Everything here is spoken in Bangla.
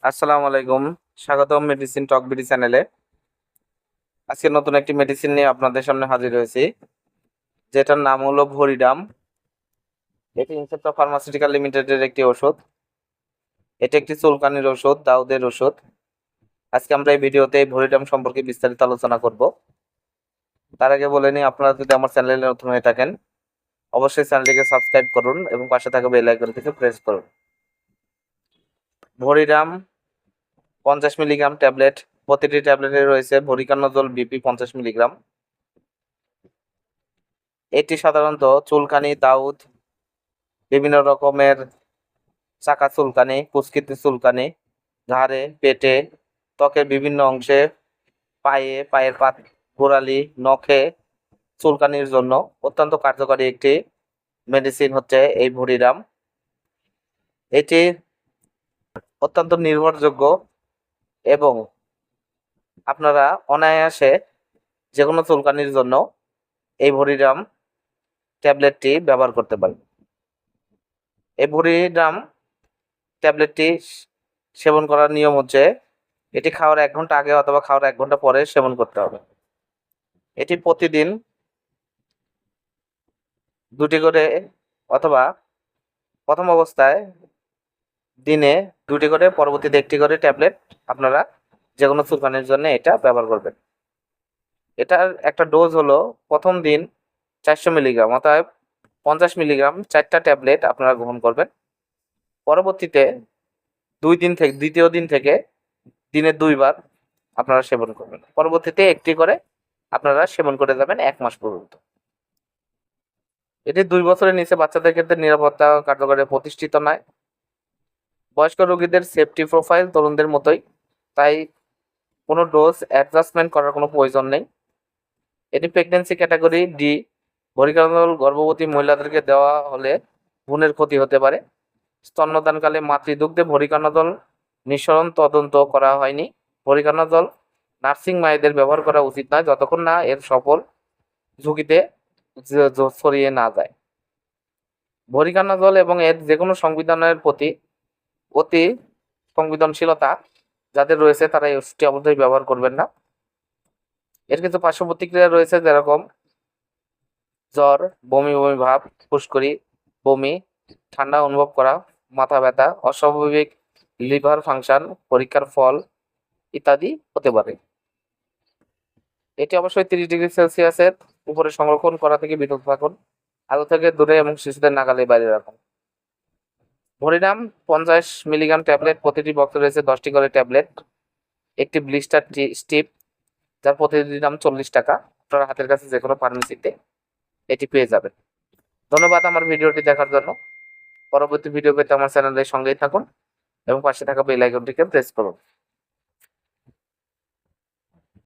আসসালামু আলাইকুম। স্বাগতম মেডিসিন টক বিডি চ্যানেলে। আজকে নতুন একটি মেডিসিন নিয়ে আপনাদের সামনে হাজির হয়েছি, যেটার নাম হলো ভরিডাম। এটি ইনসেপ্টা ফার্মাসিউটিক্যাল লিমিটেডের একটি ওষুধ। এটি একটি চুলকানির ওষুধ, দাউদের ওষুধ। আজকে আমরা এই ভিডিওতে এই ভরিডাম সম্পর্কে বিস্তারিত আলোচনা করব। তার আগে বলে নিই, আপনারা যদি আমার চ্যানেলে নতুন হয়ে থাকেন অবশ্যই চ্যানেলটিকে সাবস্ক্রাইব করুন এবং পাশে থাকা বেল আইকনটিকে প্রেস করুন। ভরিডাম 50 মিলিগ্রাম ট্যাবলেট। প্রতিটি ট্যাবলেটে রয়েছে ভরিকানোজল বিপি 50 মিলিগ্রাম। এটি সাধারণত চুলকানি, দাউদ, বিভিন্ন রকমের চাকা চুলকানি, কুচকিতে চুলকানি, ঘাড়ে, পেটে, ত্বকের বিভিন্ন অংশে, পায়ের পাত, গোড়ালি, নখে চুলকানির জন্য অত্যন্ত কার্যকরী একটি মেডিসিন হচ্ছে এই ভরিরাম। এটি অত্যন্ত নির্ভরযোগ্য এবং আপনারা অনায়াসে যে কোনো চুলকানির জন্য এই ভরিরাম ট্যাবলেটটি ব্যবহার করতে পারেন। এই ভরিরাম ট্যাবলেটটি সেবন করার নিয়ম হচ্ছে, এটি খাওয়ার 1 ঘন্টা আগে অথবা খাওয়ার 1 ঘন্টা পরে সেবন করতে হবে। এটি প্রতিদিন 2টি করে অথবা প্রথম অবস্থায় দিনে 2টি করে, পরবর্তীতে 1টি করে ট্যাবলেট আপনারা যে কোনো চুলকানির জন্য এটা ব্যবহার করবেন। এটার একটা ডোজ হলো প্রথম দিন 400 মিলিগ্রাম, অর্থাৎ 50 মিলিগ্রাম 4টা ট্যাবলেট আপনারা গ্রহণ করবেন। পরবর্তীতে দ্বিতীয় দিন থেকে দিনে 2 বার আপনারা সেবন করবেন। পরবর্তীতে 1টি করে আপনারা সেবন করে যাবেন 1 মাস পর্যন্ত। এটি 2 বছরের নিচে বাচ্চাদের ক্ষেত্রে নিরাপত্তা কার্যকরে প্রতিষ্ঠিত নয়। বয়স্ক রোগীদের সেফটি প্রোফাইল তরুণদের মতোই, তাই কোনো ডোজ অ্যাডজাস্টমেন্ট করার কোনো প্রয়োজন নেই। এটি প্রেগন্যান্সি ক্যাটাগরি ডি। ভরিকানোজল গর্ভবতী মহিলাদেরকে দেওয়া হলে ভ্রূণের ক্ষতি হতে পারে। স্তন্যদানকালে মাতৃদুগ্ধে ভরিকানোজল নিঃসরণ তদন্ত করা হয়নি। ভরিকানোজল নার্সিং মায়েদের ব্যবহার করা উচিত নয় যতক্ষণ না এর সফল ঝুঁকিতে ছড়িয়ে না যায়। ভরিকানোজল এবং এর যে কোনো সংবিধানের প্রতি অতি সংবেদনশীলতা যাদের রয়েছে তারা এই ওষুধটি অবশ্যই ব্যবহার করবেন না। এর কিছু পার্শ্ব প্রতিক্রিয়া রয়েছে, যেরকম জ্বর, বমি বমি ভাব, ফুসকুড়ি, বমি, ঠান্ডা অনুভব করা, মাথা ব্যথা, অস্বাভাবিক লিভার ফাংশন পরীক্ষার ফল ইত্যাদি হতে পারে। এটি অবশ্যই 30 ডিগ্রি সেলসিয়াসের উপরে সংরক্ষণ করা থেকে বিরত থাকুন। আলো থেকে দূরে এবং শিশুদের নাগালে বাইরে রাখুন। ভরিরাম 50 মিলিগ্রাম ট্যাবলেট, প্রতিটি বক্সে রয়েছে 10টি করে ট্যাবলেট, একটি ব্লিস্টার স্টিপ, যার প্রতিটির দাম 40 টাকা। আপনার হাতের কাছে যে কোনো ফার্মেসিতে এটি পেয়ে যাবেন। ধন্যবাদ আমার ভিডিওটি দেখার জন্য। পরবর্তী ভিডিও পেতে আমার চ্যানেলের সঙ্গেই থাকুন এবং পাশে থাকা বেল আইকনটিকে প্রেস করুন।